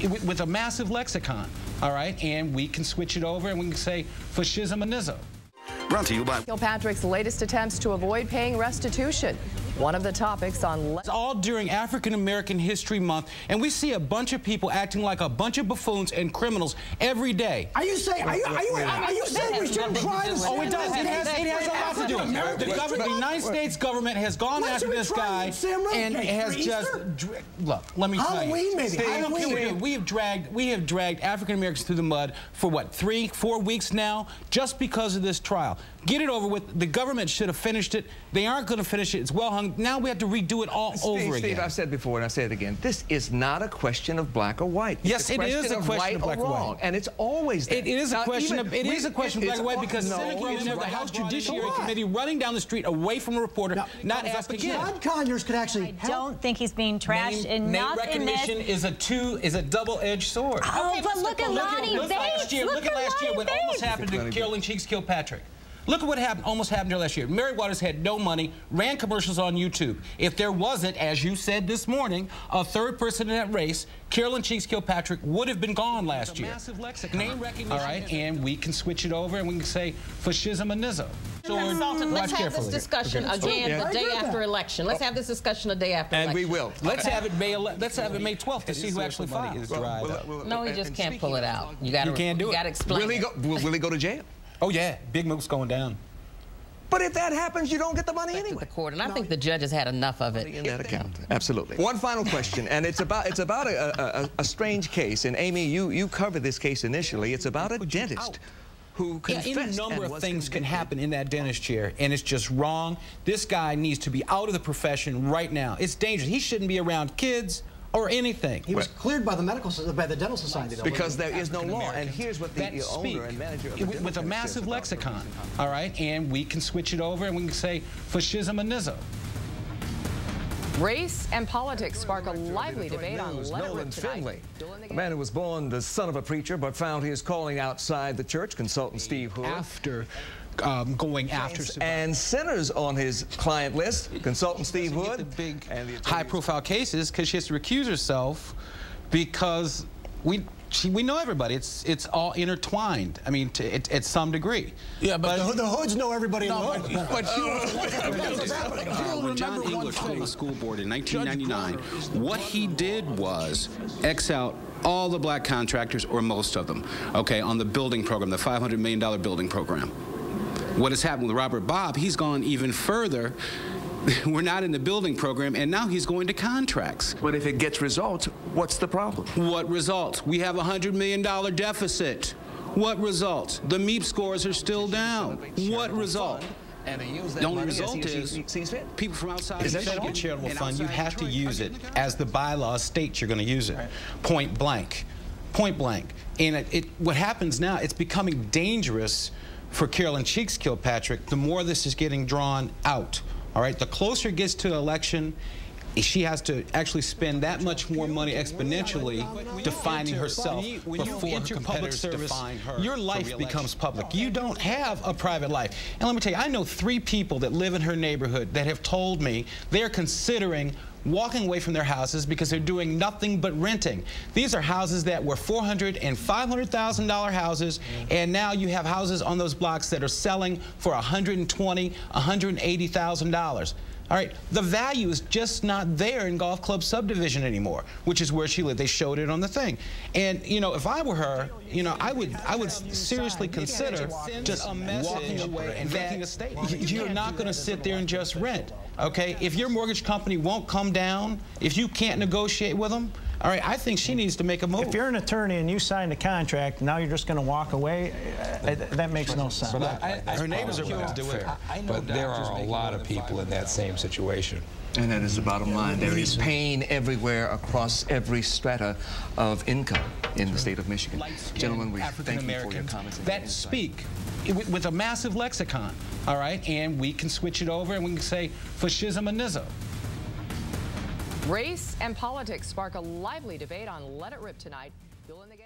with a massive lexicon, all right? And we can switch it over and we can say fascism and nizzo. Brought to you by Kilpatrick's latest attempts to avoid paying restitution. One of the topics on... It's all during African American History Month, and we see a bunch of people acting like a bunch of buffoons and criminals every day. Are you saying we shouldn't try to... Oh, it does. It has a lot to do with it. The United States government has gone after this guy and has just... Look, let me tell you. Halloween, maybe. Halloween. We have dragged African Americans through the mud for what, 3-4 weeks now, just because of this trial. Get it over with. The government should have finished it. They aren't going to finish it. It's well hung. Now we have to redo it all over again. Steve, I've said before and I say it again. This is not a question of black or white. Yes, it is a question of black or white. And it's always that. It is a question of black or white because cynically you have the House Judiciary Committee running down the street away from a reporter, not asking him. John Conyers could actually help. I don't think he's being trashed enough in this. Name recognition is a double-edged sword. Oh, but look at Lonnie Bates. Look at last year what almost happened to Carolyn Cheeks Kilpatrick. Look at what almost happened to her last year. Mary Waters had no money, ran commercials on YouTube. If there wasn't, as you said this morning, a third person in that race, Carolyn Cheeks Kilpatrick would have been gone last year. Massive lexicon. Name recognition. All right, and we can switch it over and we can say fascism and nizzo. Let's have this discussion again the day after election. Let's have this discussion the day after election. And we will. Let's have it May 12th to see who actually files. No, he just can't pull it out. You can't do it. You got to explain. Will he go to jail? Oh, yeah. Big move's going down. But if that happens, you don't get the money anyway. The court, and I think the judge has had enough of it. In that account, absolutely. One final question, and it's about a strange case. And Amy, you covered this case initially. It's about a dentist who confessed. Any number of things can happen in that dentist chair, and it's just wrong. This guy needs to be out of the profession right now. It's dangerous. He shouldn't be around kids or anything. He was cleared by the dental society, though. Because there is no law, and here's what the owner and manager of the with a massive lexicon, all right, and we can switch it over and we can say fascism and nizzo. Race and politics spark a lively debate on Let It Rip tonight. A man who was born the son of a preacher but found his calling outside the church, consultant Steve Hood. After going after and sinners on his client list, consultant Steve Hood. The big high-profile cases because she has to recuse herself because we know everybody. It's all intertwined. I mean, at some degree. Yeah, but the Hoods know everybody in the hood. When John English told the school board in 1999, what he did was X out all the black contractors, or most of them, okay, on the building program, the $500 million building program. What has happened with Robert Bob, he's gone even further. We're not in the building program, and now he's going to contracts. But if it gets results, what's the problem? What results? We have a $100 million deficit. What results? The MEEP scores are still down. What result? The only result is people from outside the federal charitable fund, you have to use it as the bylaws state you're going to use it. Point blank. Point blank. And what happens now, it's becoming dangerous for Carolyn Cheeks Kilpatrick the more this is getting drawn out. All right, the closer it gets to the election, she has to actually spend that much more money exponentially defining herself before her competitors define her. Your life becomes public. You don't have a private life. And let me tell you, I know 3 people that live in her neighborhood that have told me they're considering walking away from their houses because they're doing nothing but renting. These are houses that were $400,000 and $500,000 houses, and now you have houses on those blocks that are selling for $120,000, $180,000. All right, the value is just not there in Golf Club subdivision anymore, which is where she lived. They showed it on the thing. And, you know, if I were her, you know, I would seriously consider just walking away and renting a state. You're not going to sit there and just rent, okay? If your mortgage company won't come down, if you can't negotiate with them, all right, I think she needs to make a move. If you're an attorney and you signed a contract, now you're just going to walk away, that makes no sense. Her neighbors are going to do it. But there are a lot of people in that same situation. And that is the bottom line. There is pain everywhere across every strata of income in the state of Michigan. Gentlemen, we thank you for your comments. That speak with a massive lexicon, all right? And we can switch it over and we can say fascism and nizzo. Race and politics spark a lively debate on Let It Rip tonight. You'll in the game.